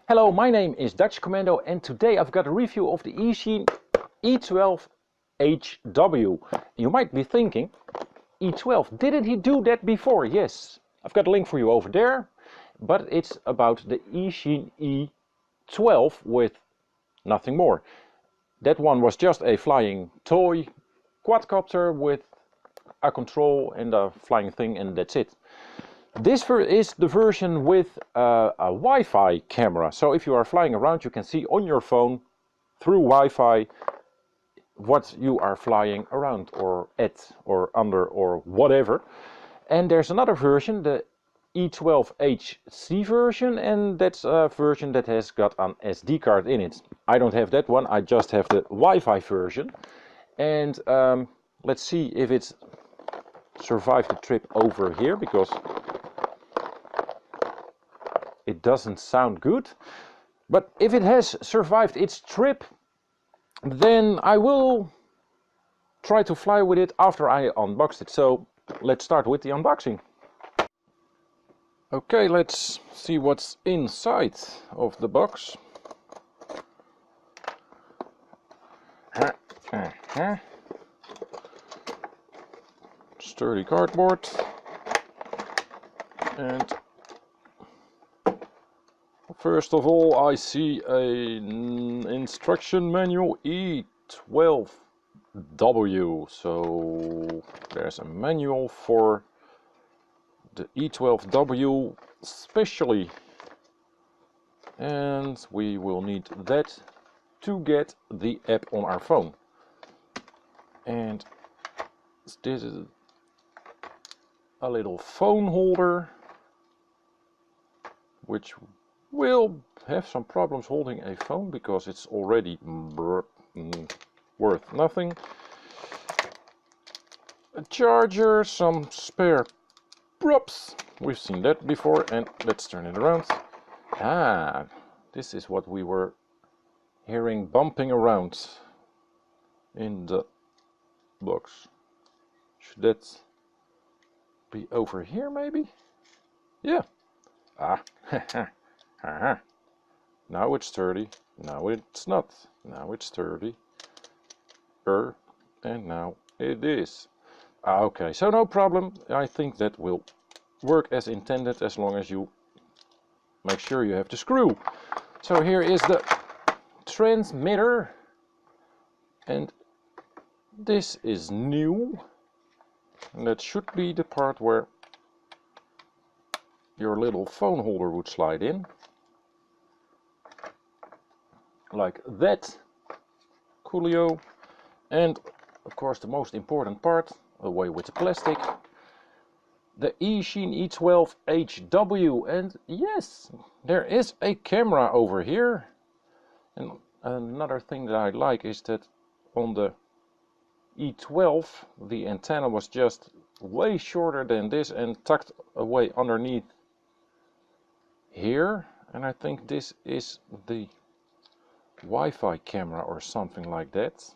Hello, my name is Dutch Commando and today I've got a review of the Eachine E012HW. You might be thinking, E12, didn't he do that before? Yes, I've got a link for you over there, but it's about the Eachine E12 with nothing more. That one was just a flying toy quadcopter with a control and a flying thing, and that's it. This is the version with a Wi-Fi camera. So if you are flying around, you can see on your phone through Wi-Fi what you are flying around or at or under or whatever. And there's another version, the E012 HC version, and that's a version that has got an SD card in it. I don't have that one, I just have the Wi-Fi version. And let's see if it's survived the trip over here, because it doesn't sound good. But if it has survived its trip, then I will try to fly with it after I unboxed it. So let's start with the unboxing. Okay, let's see what's inside of the box. Sturdy cardboard, and first of all I see an instruction manual E012W. So there's a manual for the E012W specially, and we will need that to get the app on our phone. And this is a little phone holder, which will have some problems holding a phone because it's already worth nothing. A charger, some spare props, we've seen that before, and let's turn it around. This is what we were hearing bumping around in the box. Should that be over here maybe? Yeah. Now it's sturdy, now it's not, now it's sturdy, and now it is. Okay, so no problem. I think that will work as intended as long as you make sure you have the screw. So here is the transmitter, and this is new, and that should be the part where your little phone holder would slide in, like that. Coolio. And of course the most important part, away with the plastic, the Eachine E012HW. And yes, there is a camera over here. And another thing that I like is that on the E12 the antenna was just way shorter than this and tucked away underneath here, and I think this is the Wi-Fi camera or something like that.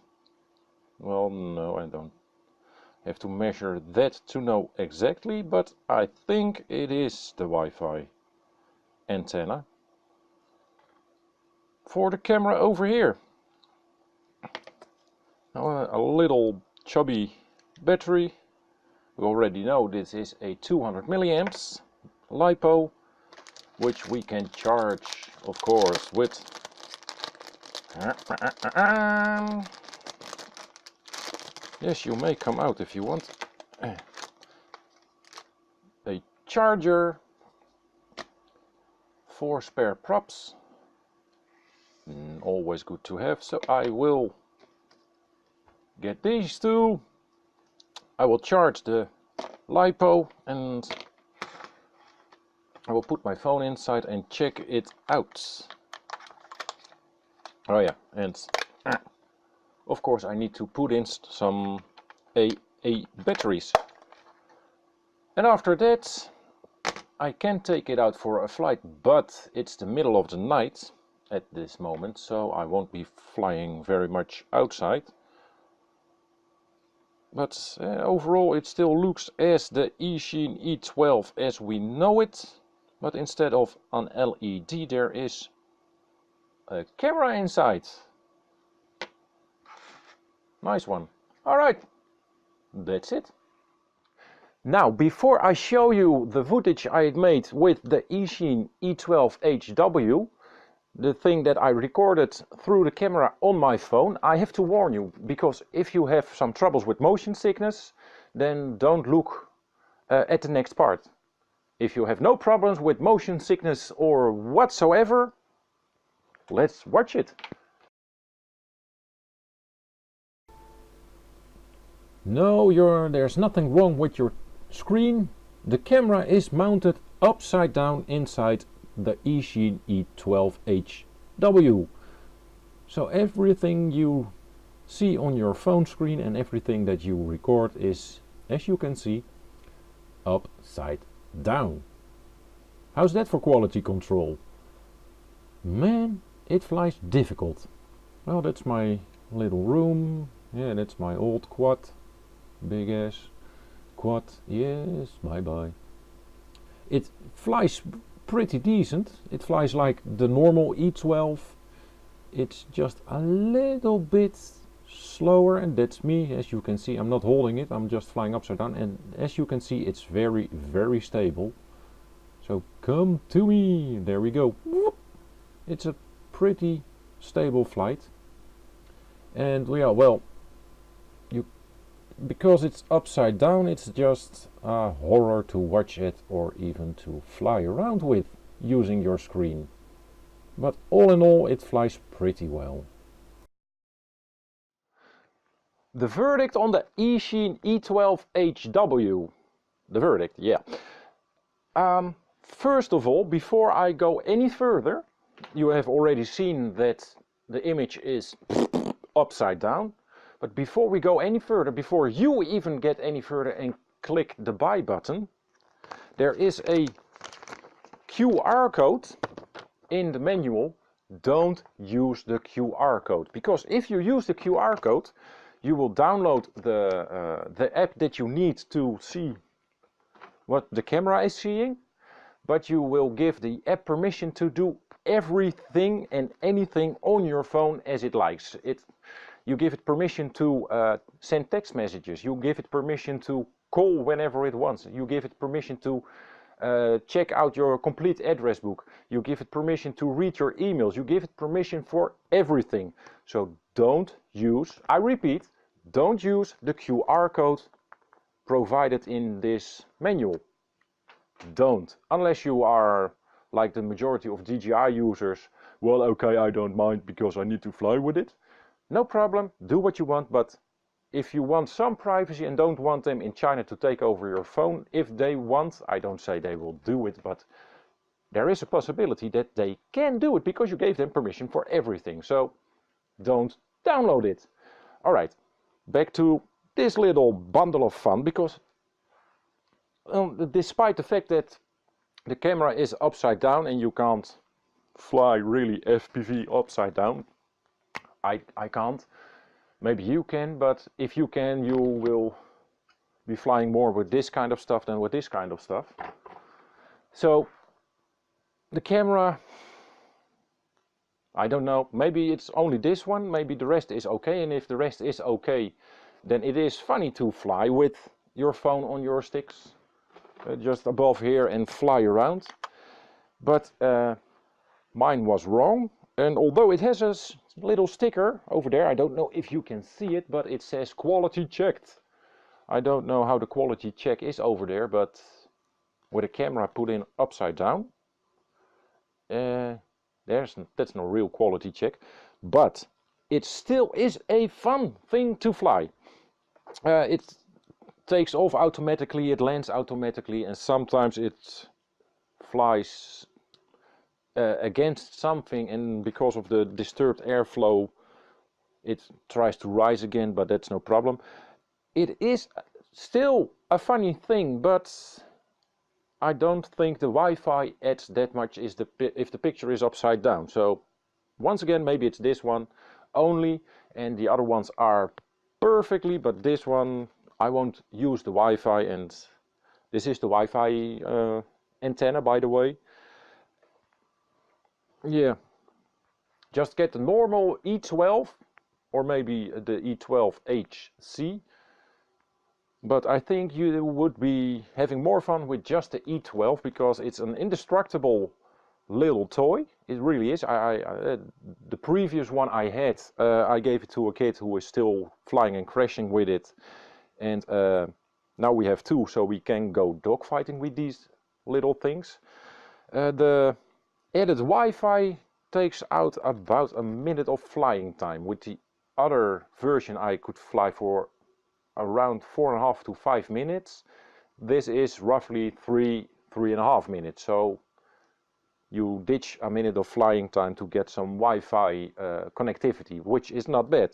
Well, no, I don't have to measure that to know exactly, but I think it is the Wi-Fi antenna for the camera over here. Now a little chubby battery. We already know this is a 200 milliamps LiPo, which we can charge, of course, with yes, you may come out if you want. A charger, 4 spare props, always good to have. So I will get these two. I will charge the LiPo, and I will put my phone inside and check it out. Oh yeah, and of course I need to put in some AA batteries. And after that I can take it out for a flight, but it's the middle of the night at this moment, so I won't be flying very much outside. But overall it still looks as the Eachine E012 as we know it. But instead of an LED there is a camera inside. Nice one. Alright, that's it. Now, before I show you the footage I had made with the Eachine E012HW, the thing that I recorded through the camera on my phone, I have to warn you, because if you have some troubles with motion sickness, then don't look at the next part. If you have no problems with motion sickness or whatsoever, let's watch it. No, there's nothing wrong with your screen. The camera is mounted upside down inside the Eachine E012HW. So everything you see on your phone screen and everything that you record is, as you can see, upside down. How's that for quality control? Man, it flies difficult. Well, that's my little room. Yeah, that's my old quad. Big ass quad. Yes, bye bye. It flies pretty decent. It flies like the normal E012. It's just a little bit slower, and that's me. As you can see, I'm not holding it, I'm just flying upside down, and as you can see, it's very, very stable. So come to me. There we go. Whoop. It's a pretty stable flight. And yeah, well, because it's upside down, it's just a horror to watch it or even to fly around with using your screen. But all in all, it flies pretty well. The verdict on the Eachine E012HW. The verdict, yeah. First of all, before I go any further, you have already seen that the image is upside down. But before we go any further, before you even get any further and click the buy button, there is a QR code in the manual. Don't use the QR code, because if you use the QR code, you will download the app that you need to see what the camera is seeing, but you will give the app permission to do everything and anything on your phone as it likes. You give it permission to send text messages, you give it permission to call whenever it wants, you give it permission to check out your complete address book, you give it permission to read your emails, you give it permission for everything. So don't use, I repeat, don't use the QR code provided in this manual. Don't, unless you are like the majority of DJI users. Well, okay, I don't mind because I need to fly with it. No problem, do what you want, but if you want some privacy and don't want them in China to take over your phone, if they want, I don't say they will do it, but there is a possibility that they can do it because you gave them permission for everything. So don't download it. Alright, back to this little bundle of fun, because despite the fact that the camera is upside down and you can't fly really FPV upside down, I can't. Maybe you can, but if you can, you will be flying more with this kind of stuff than with this kind of stuff. So the camera, I don't know, maybe it's only this one, maybe the rest is okay, and if the rest is okay, then it is funny to fly with your phone on your sticks just above here and fly around. But mine was wrong, and although it has a little sticker over there, I don't know if you can see it, but it says quality checked. I don't know how the quality check is over there, but with a camera put in upside down, that's no real quality check, but it still is a fun thing to fly. It takes off automatically, it lands automatically, and sometimes it flies against something, and because of the disturbed airflow it tries to rise again, but that's no problem. It is still a funny thing, but I don't think the Wi-Fi adds that much if the picture is upside down. So once again, maybe it's this one only, and the other ones are perfectly, but this one I won't use the Wi-Fi, and this is the Wi-Fi antenna, by the way. Yeah, Just get the normal E012 or maybe the E012 HC. But I think you would be having more fun with just the E012 because it's an indestructible little toy. It really is. The previous one I had, I gave it to a kid who was still flying and crashing with it. And now we have two, so we can go dogfighting with these little things. The added Wi-Fi takes out about a minute of flying time. With the other version I could fly for around 4.5 to 5 minutes. This is roughly 3.5 minutes. So you ditch a minute of flying time to get some Wi-Fi connectivity, which is not bad.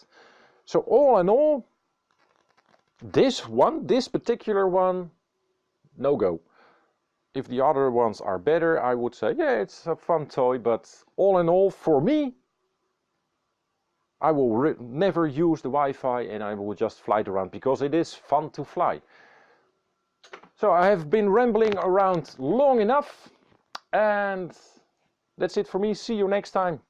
So all in all, this particular one, no go. If the other ones are better, I would say, yeah, it's a fun toy, but all in all, for me, I will never use the Wi-Fi and I will just fly it around because it is fun to fly. So I have been rambling around long enough and that's it for me. See you next time.